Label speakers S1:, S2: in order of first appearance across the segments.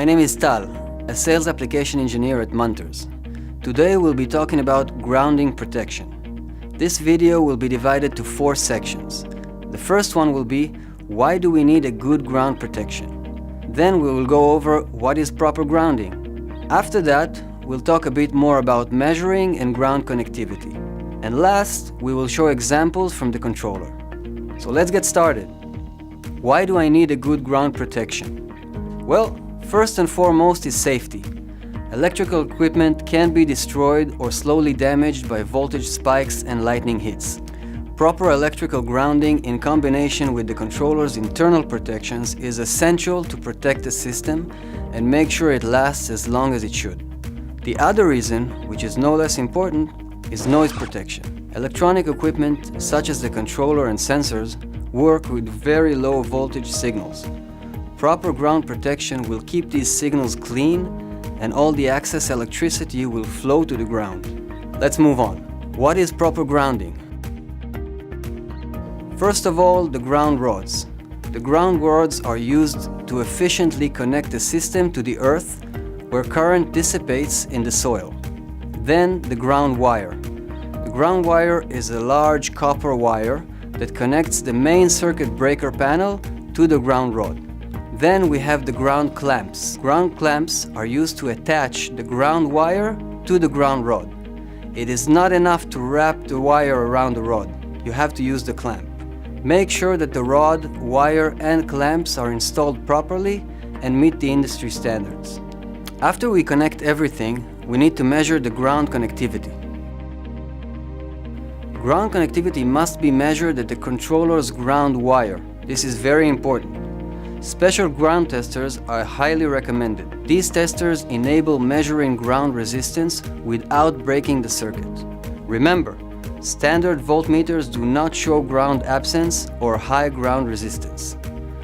S1: My name is Tal, a sales application engineer at Munters. Today we'll be talking about grounding protection. This video will be divided to 4 sections. The first one will be, why do we need a good ground protection? Then we will go over what is proper grounding. After that, we'll talk a bit more about measuring and ground connectivity. And last, we will show examples from the controller. So let's get started. Why do I need a good ground protection? Well, first and foremost is safety. Electrical equipment can be destroyed or slowly damaged by voltage spikes and lightning hits. Proper electrical grounding in combination with the controller's internal protections is essential to protect the system and make sure it lasts as long as it should. The other reason, which is no less important, is noise protection. Electronic equipment, such as the controller and sensors, work with very low voltage signals. Proper ground protection will keep these signals clean and all the excess electricity will flow to the ground. Let's move on. What is proper grounding? First of all, the ground rods. The ground rods are used to efficiently connect the system to the earth where current dissipates in the soil. Then the ground wire. The ground wire is a large copper wire that connects the main circuit breaker panel to the ground rod. Then we have the ground clamps. Ground clamps are used to attach the ground wire to the ground rod. It is not enough to wrap the wire around the rod. You have to use the clamp. Make sure that the rod, wire, and clamps are installed properly and meet the industry standards. After we connect everything, we need to measure the ground connectivity. Ground connectivity must be measured at the controller's ground wire. This is very important. Special ground testers are highly recommended. These testers enable measuring ground resistance without breaking the circuit. Remember, standard voltmeters do not show ground absence or high ground resistance.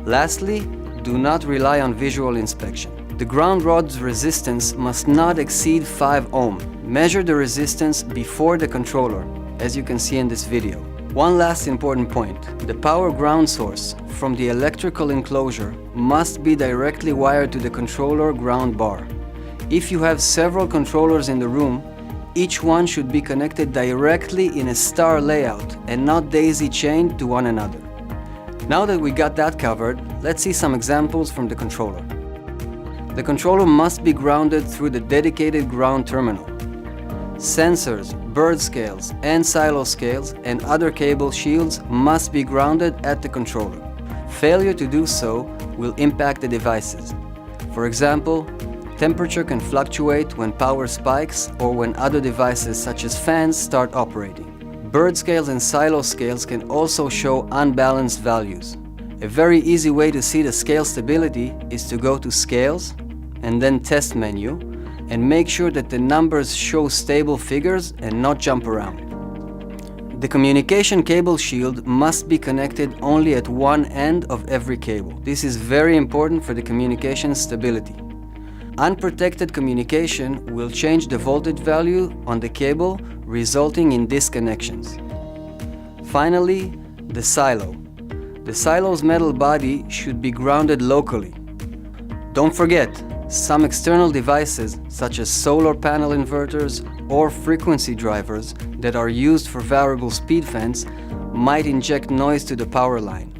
S1: Lastly, do not rely on visual inspection. The ground rod's resistance must not exceed 5 ohm. Measure the resistance before the controller, as you can see in this video. One last important point. The power ground source from the electrical enclosure must be directly wired to the controller ground bar. If you have several controllers in the room, each one should be connected directly in a star layout and not daisy-chained to one another. Now that we got that covered, let's see some examples from the controller. The controller must be grounded through the dedicated ground terminal. Sensors, bird scales, and silo scales and other cable shields must be grounded at the controller. Failure to do so will impact the devices. For example, temperature can fluctuate when power spikes or when other devices such as fans start operating. Bird scales and silo scales can also show unbalanced values. A very easy way to see the scale stability is to go to Scales and then Test menu and make sure that the numbers show stable figures and not jump around. The communication cable shield must be connected only at one end of every cable. This is very important for the communication stability. Unprotected communication will change the voltage value on the cable, resulting in disconnections. Finally, the silo. The silo's metal body should be grounded locally. Don't forget, some external devices, such as solar panel inverters or frequency drivers that are used for variable speed fans, might inject noise to the power line.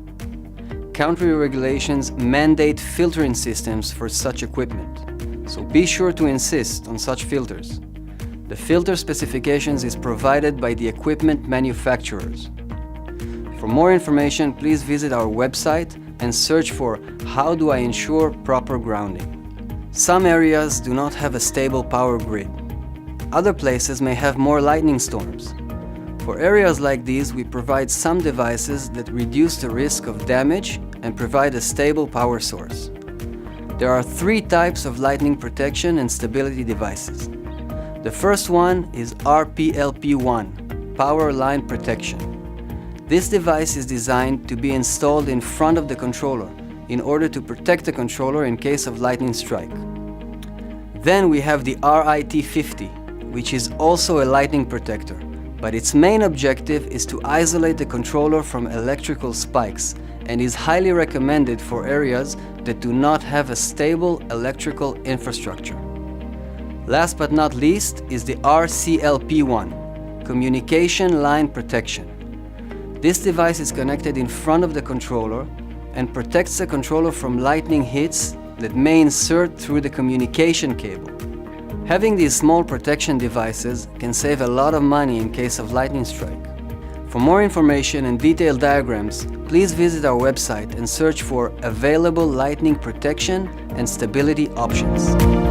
S1: Country regulations mandate filtering systems for such equipment, so be sure to insist on such filters. The filter specifications is provided by the equipment manufacturers. For more information, please visit our website and search for "How do I ensure proper grounding?" Some areas do not have a stable power grid. Other places may have more lightning storms. For areas like these, we provide some devices that reduce the risk of damage and provide a stable power source. There are 3 types of lightning protection and stability devices. The first one is RPLP1, Power Line Protection. This device is designed to be installed in front of the controller in order to protect the controller in case of lightning strike. Then we have the RIT50, which is also a lightning protector. but its main objective is to isolate the controller from electrical spikes and is highly recommended for areas that do not have a stable electrical infrastructure. Last but not least is the RCLP1, Communication Line Protection. This device is connected in front of the controller and protects the controller from lightning hits that may insert through the communication cable. Having these small protection devices can save a lot of money in case of lightning strike. For more information and detailed diagrams, please visit our website and search for available lightning protection and stability options.